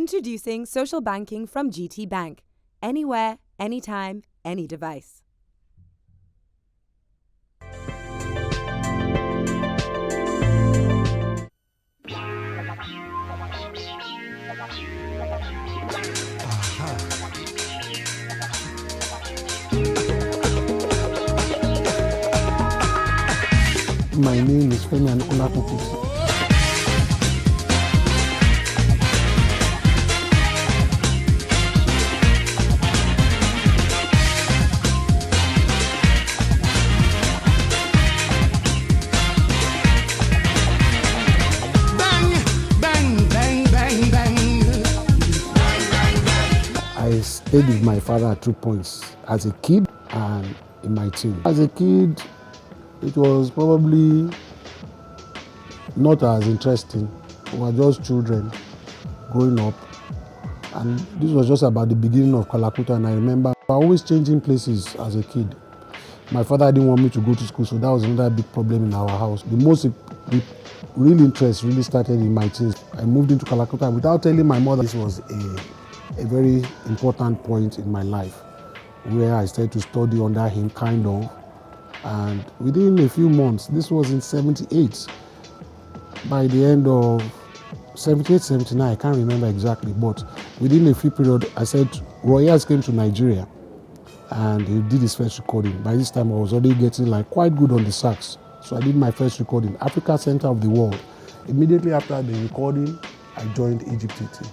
Introducing social banking from GT Bank. Anywhere, anytime, any device. My name is Femi Kuti. I stayed with my father at 2 points, as a kid and in my teen. As a kid, it was probably not as interesting. We were just children growing up. And this was just about the beginning of Kalakuta, and I remember I was always changing places as a kid. My father didn't want me to go to school, so that was another big problem in our house. The real interest really started in my teens. I moved into Kalakuta without telling my mother. This was a very important point in my life where I started to study under him, kind of. And within a few months, this was in 78, by the end of 78, 79, I can't remember exactly, but within a few period, I said Royals came to Nigeria and he did his first recording. By this time, I was already getting quite good on the sax. So I did my first recording, Africa Center of the World. Immediately after the recording, I joined Egypt 80.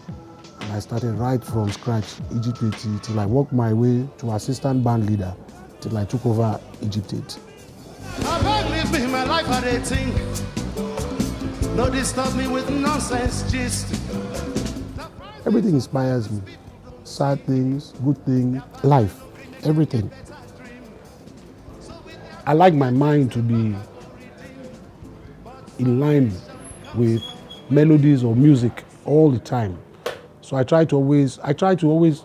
And I started right from scratch, Egypt 80, till I worked my way to assistant band leader, till I took over Egypt 80. Leave me my life at 18. No disturb me with nonsense gist. Everything inspires me. Sad things, good things, life, everything. I like my mind to be in line with melodies or music all the time. So I try to always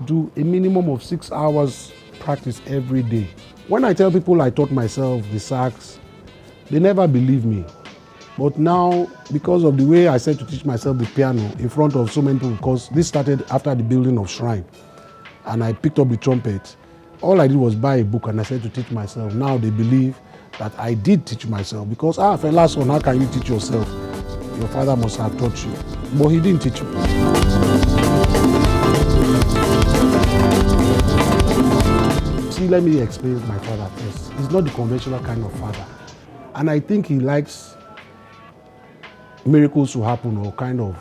do a minimum of 6 hours practice every day. When I tell people I taught myself the sax, they never believe me. But now, because of the way I said to teach myself the piano in front of so many people, because this started after the building of Shrine, and I picked up the trumpet, all I did was buy a book and I said to teach myself. Now they believe that I did teach myself, because, fella son, how can you teach yourself? Your father must have taught you. But he didn't teach me. See, let me explain my father first. He's not the conventional kind of father. And I think he likes miracles to happen, or kind of,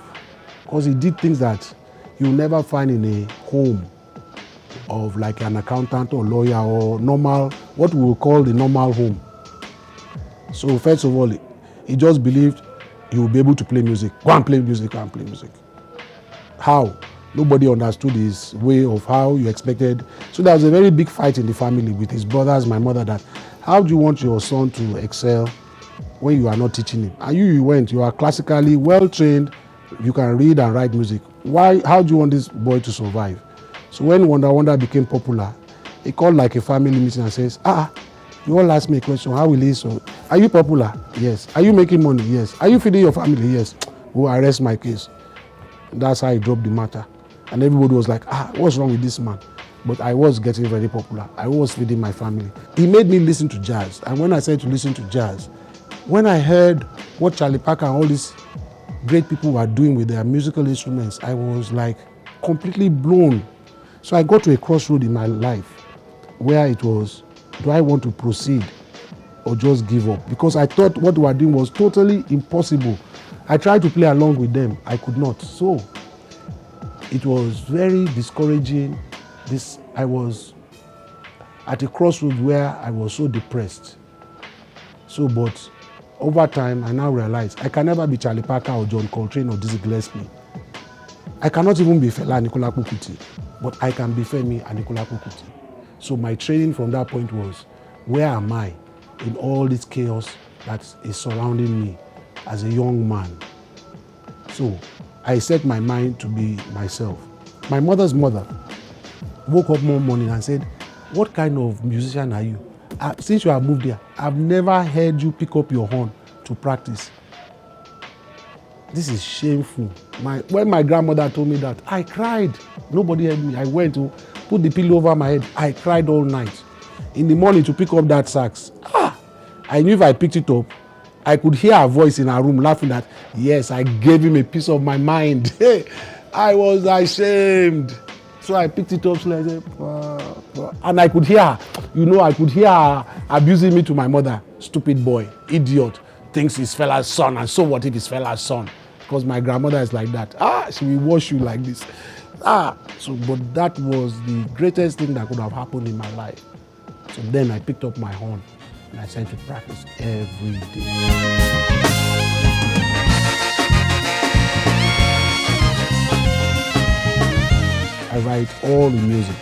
because he did things that you'll never find in a home of like an accountant or lawyer or normal, what we will call the normal home. So first of all, he just believed he would be able to play music. Go and play music, go and play music. How? Nobody understood his way of how you expected. So there was a very big fight in the family with his brothers, my mother, that how do you want your son to excel when you are not teaching him? And you are classically well-trained, you can read and write music. How do you want this boy to survive? So when Wonder became popular, he called like a family meeting and says, you all ask me a question, how will he solve? Are you popular? Yes. Are you making money? Yes. Are you feeding your family? Yes. Go arrest my case. That's how he dropped the matter. And everybody was like, what's wrong with this man? But I was getting very popular. I was feeding my family. He made me listen to jazz. And when I said to listen to jazz, when I heard what Charlie Parker and all these great people were doing with their musical instruments, I was like completely blown. So I got to a crossroad in my life where it was, do I want to proceed or just give up? Because I thought what they were doing was totally impossible. I tried to play along with them. I could not. So it was very discouraging. I was at a crossroads where I was so depressed. But over time, I now realized I can never be Charlie Parker or John Coltrane or Dizzy Gillespie. I cannot even be Fela and Kuti, but I can be Femi and Kuti. So my training from that point was, where am I in all this chaos that is surrounding me as a young man? So I set my mind to be myself. My mother's mother woke up one morning and said, what kind of musician are you? Since you have moved here, I've never heard you pick up your horn to practice. this is shameful. When my grandmother told me that, I cried. Nobody helped me. I went to put the pillow over my head. I cried all night. In the morning to pick up that sax. I knew if I picked it up, I could hear her voice in her room laughing that, yes, I gave him a piece of my mind. I was ashamed. So I picked it up, so I said, and I could hear her, I could hear her abusing me to my mother. Stupid boy, idiot, thinks he's fella's son, and so what if he's fella's son? Because my grandmother is like that. She will wash you like this. But that was the greatest thing that could have happened in my life. So then I picked up my horn and I started to practice every day. I write all the music.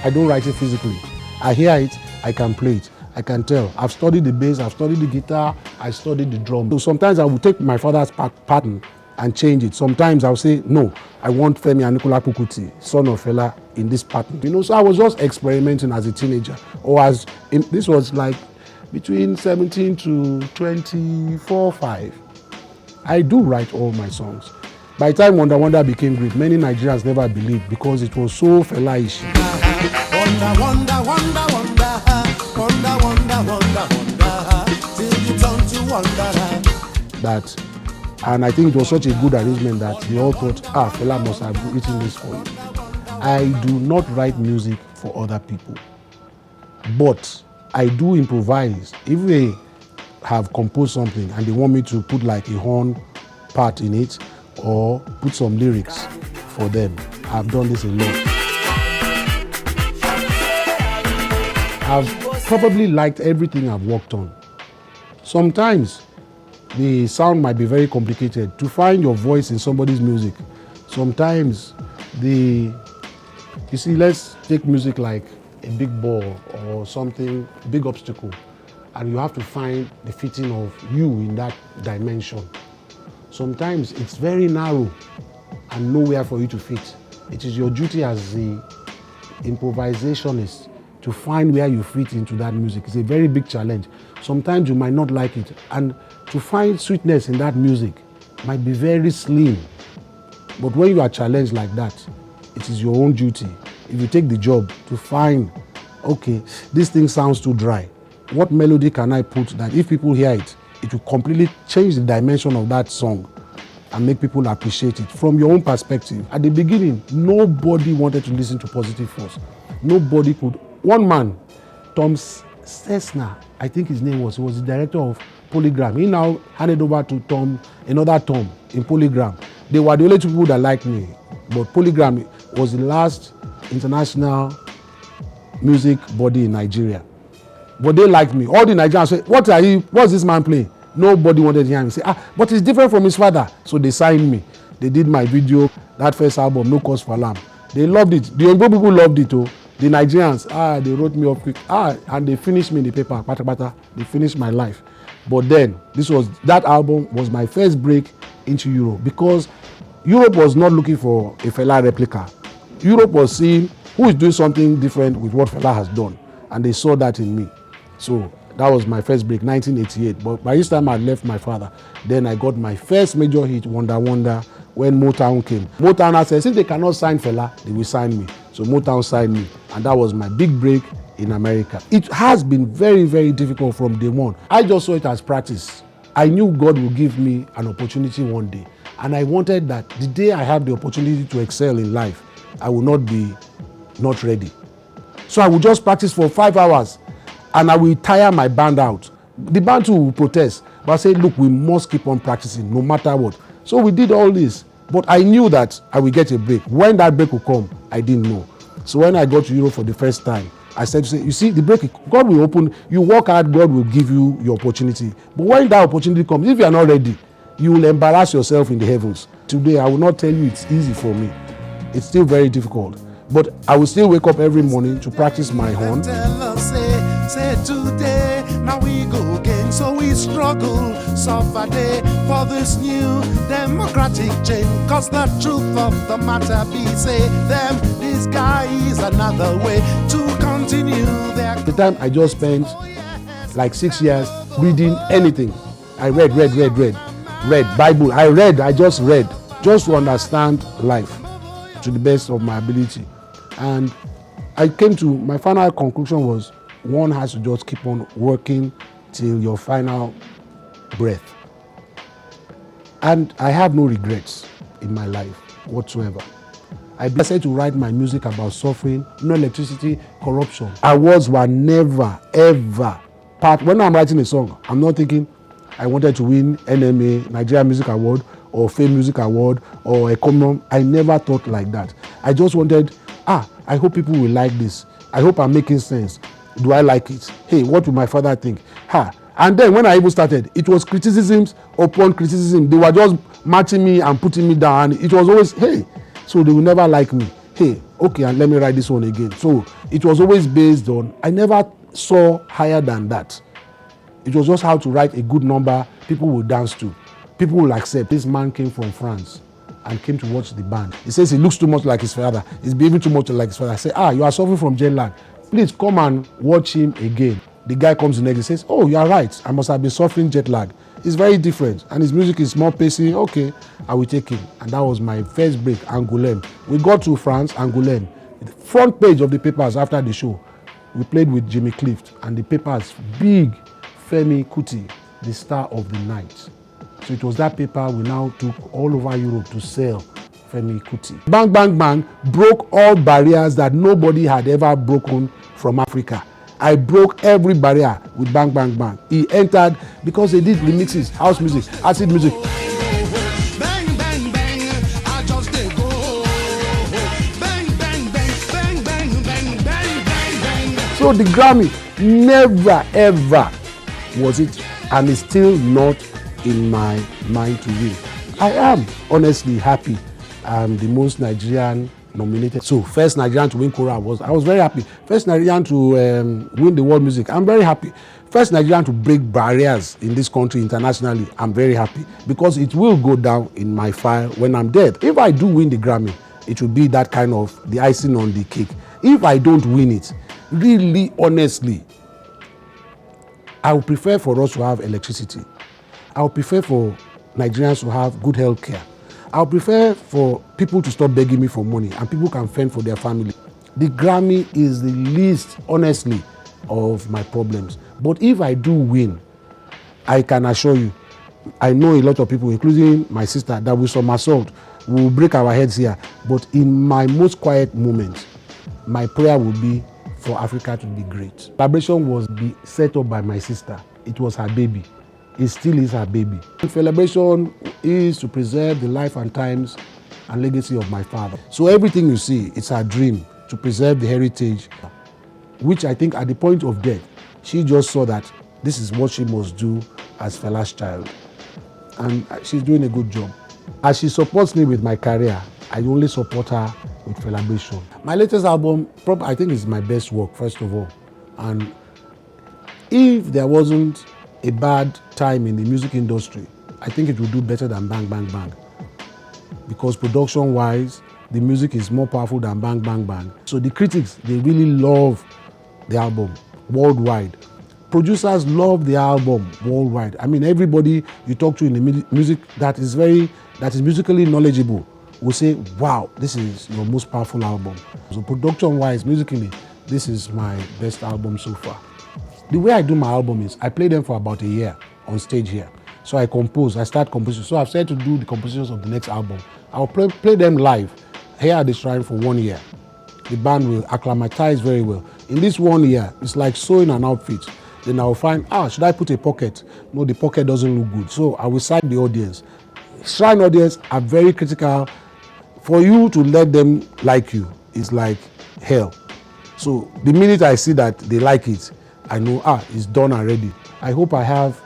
I don't write it physically. I hear it, I can play it, I can tell. I've studied the bass, I've studied the guitar, I studied the drum. So sometimes I will take my father's pattern and change it. Sometimes I'll say, no, I want Femi Kuti, son of Fela, in this pattern. So I was just experimenting as a teenager. This was like between 17 to 24, 5. I do write all my songs. By the time Wonder became great, many Nigerians never believed because it was so Fela-ish. And I think it was such a good arrangement that they all thought, Fela must have written this for you. I do not write music for other people, but I do improvise. If they have composed something and they want me to put like a horn part in it, or put some lyrics for them. I've done this a lot. I've probably liked everything I've worked on. Sometimes the sound might be very complicated. To find your voice in somebody's music, sometimes let's take music like a big ball or something, big obstacle, and you have to find the fitting of you in that dimension. Sometimes it's very narrow and nowhere for you to fit. It is your duty as the improvisationist to find where you fit into that music. It's a very big challenge. Sometimes you might not like it, and to find sweetness in that music might be very slim. But when you are challenged like that, it is your own duty. If you take the job to find, okay, this thing sounds too dry. What melody can I put that if people hear it, it will completely change the dimension of that song and make people appreciate it from your own perspective. At the beginning, nobody wanted to listen to Positive Force. Nobody could. One man, Tom Cessna, I think his name was, he was the director of Polygram. He now handed over to another Tom in Polygram. They were the only two people that liked me. But Polygram was the last international music body in Nigeria. But they liked me. All the Nigerians said, what's this man playing? Nobody wanted to hear him say, but it's different from his father. So they signed me. They did my video, that first album, No Cause for Alarm. They loved it. The Yoruba people loved it too. The Nigerians, they wrote me up quick. And they finished me in the paper, pata. They finished my life. But then, that album was my first break into Europe, because Europe was not looking for a Fela replica. Europe was seeing who is doing something different with what Fela has done. And they saw that in me. So that was my first break, 1988. But by this time I left my father. Then I got my first major hit, Wonder, when Motown came. Motown said, since they cannot sign Fela, they will sign me. So Motown signed me. And that was my big break in America. It has been very, very difficult from day one. I just saw it as practice. I knew God would give me an opportunity one day. And I wanted that the day I have the opportunity to excel in life, I will not be not ready. So I would just practice for 5 hours. And I will tire my band out. The band too will protest. But I said, look, we must keep on practicing no matter what. So we did all this. But I knew that I will get a break. When that break will come, I didn't know. So when I got to Europe for the first time, I said, you see, the break, God will open. You work hard, God will give you your opportunity. But when that opportunity comes, if you are not ready, you will embarrass yourself in the heavens. Today, I will not tell you it's easy for me. It's still very difficult. But I will still wake up every morning to practice my horn. Say today, now we go again. So we struggle, suffer day for this new democratic change. Cause the truth of the matter be, say them, this guy is another way to continue their... The time I just spent like 6 years reading anything. I read. read Bible. I just read just to understand life to the best of my ability. And I came to my final conclusion was one has to just keep on working till your final breath. And I have no regrets in my life whatsoever. I decided to write my music about suffering, no electricity, corruption. Awards were never, ever part. When I'm writing a song, I'm not thinking I wanted to win NMA, Nigeria Music Award, or Fame Music Award, or a common. I never thought like that. I just wanted, I hope people will like this. I hope I'm making sense. Do I like it? Hey, what will my father think? And then when I even started, it was criticisms upon criticism. They were just matching me and putting me down. And it was always, hey, so they will never like me. Hey, okay, and let me write this one again. So it was always based on, I never saw higher than that. It was just how to write a good number people will dance to. People will accept. This man came from France and came to watch the band. He says he looks too much like his father. He's behaving too much like his father. I say, you are suffering from jet lag. Please come and watch him again. The guy comes the next day and says, oh, you are right. I must have been suffering jet lag. It's very different. And his music is more pacey. Okay, I will take him. And that was my first break, Angoulême. We got to France, Angoulême. The front page of the papers after the show, we played with Jimmy Clift. And the papers, big, Femi Kuti, the star of the night. So it was that paper we now took all over Europe to sell Femi Kuti. Bang Bang Bang broke all barriers that nobody had ever broken from Africa. I broke every barrier with Bang Bang Bang. He entered because they did remixes, house music, acid music. Bang, bang, bang, I just dey go. Bang, bang, bang, bang, bang, bang, bang, bang, bang. So the Grammy never ever was it, and it's still not in my mind to win. I am honestly happy. I'm the most Nigerian nominated. So first Nigerian to win Kora Awards. I was very happy. First Nigerian to win the world music. I'm very happy. First Nigerian to break barriers in this country internationally. I'm very happy because it will go down in my file when I'm dead. If I do win the Grammy, it will be that kind of the icing on the cake. If I don't win it, really honestly, I would prefer for us to have electricity. I would prefer for Nigerians to have good health care. I would prefer for people to stop begging me for money and people can fend for their family. The Grammy is the least, honestly, of my problems. But if I do win, I can assure you, I know a lot of people, including my sister, that will somersault, will break our heads here. But in my most quiet moments, my prayer will be for Africa to be great. Celebration was set up by my sister. It was her baby. It still is her baby. Celebration is to preserve the life and times and legacy of my father. So everything you see, it's her dream to preserve the heritage, which I think at the point of death, she just saw that this is what she must do as Fela's child. And she's doing a good job. As she supports me with my career, I only support her with Celebration. My latest album, I think is my best work, first of all. And if there wasn't a bad time in the music industry, I think it would do better than Bang Bang Bang. Because production-wise, the music is more powerful than Bang Bang Bang. So the critics, they really love the album worldwide. Producers love the album worldwide. I mean, everybody you talk to in the music that is musically knowledgeable will say, wow, this is your most powerful album. So production-wise, musically, this is my best album so far. The way I do my album is I play them for about a year on stage here. So I compose, I start composition. So I've started to do the compositions of the next album. I'll play them live here at the Shrine for 1 year. The band will acclimatize very well. In this 1 year, it's like sewing an outfit. Then I'll find, should I put a pocket? No, the pocket doesn't look good. So I will side the audience. Shrine audience are very critical. For you to let them like you is like hell. So the minute I see that they like it, I know, it's done already. I hope I have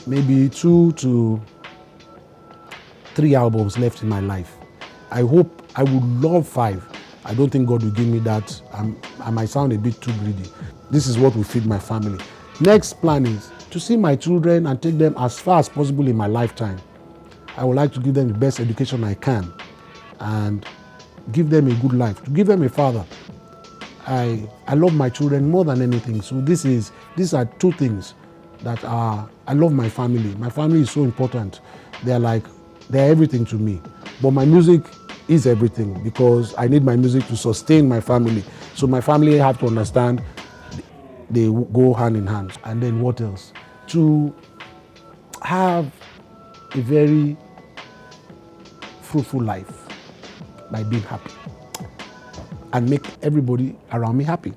maybe 2 to 3 albums left in my life. I would love 5. I don't think God will give me that. I might sound a bit too greedy. This is what will feed my family. Next plan is to see my children and take them as far as possible in my lifetime. I would like to give them the best education I can and give them a good life, to give them a father. I love my children more than anything. So these are 2 things that I love my family. My family is so important. they're everything to me. But my music is everything because I need my music to sustain my family. So my family have to understand they go hand in hand. And then what else? To have a very fruitful life by being happy and make everybody around me happy.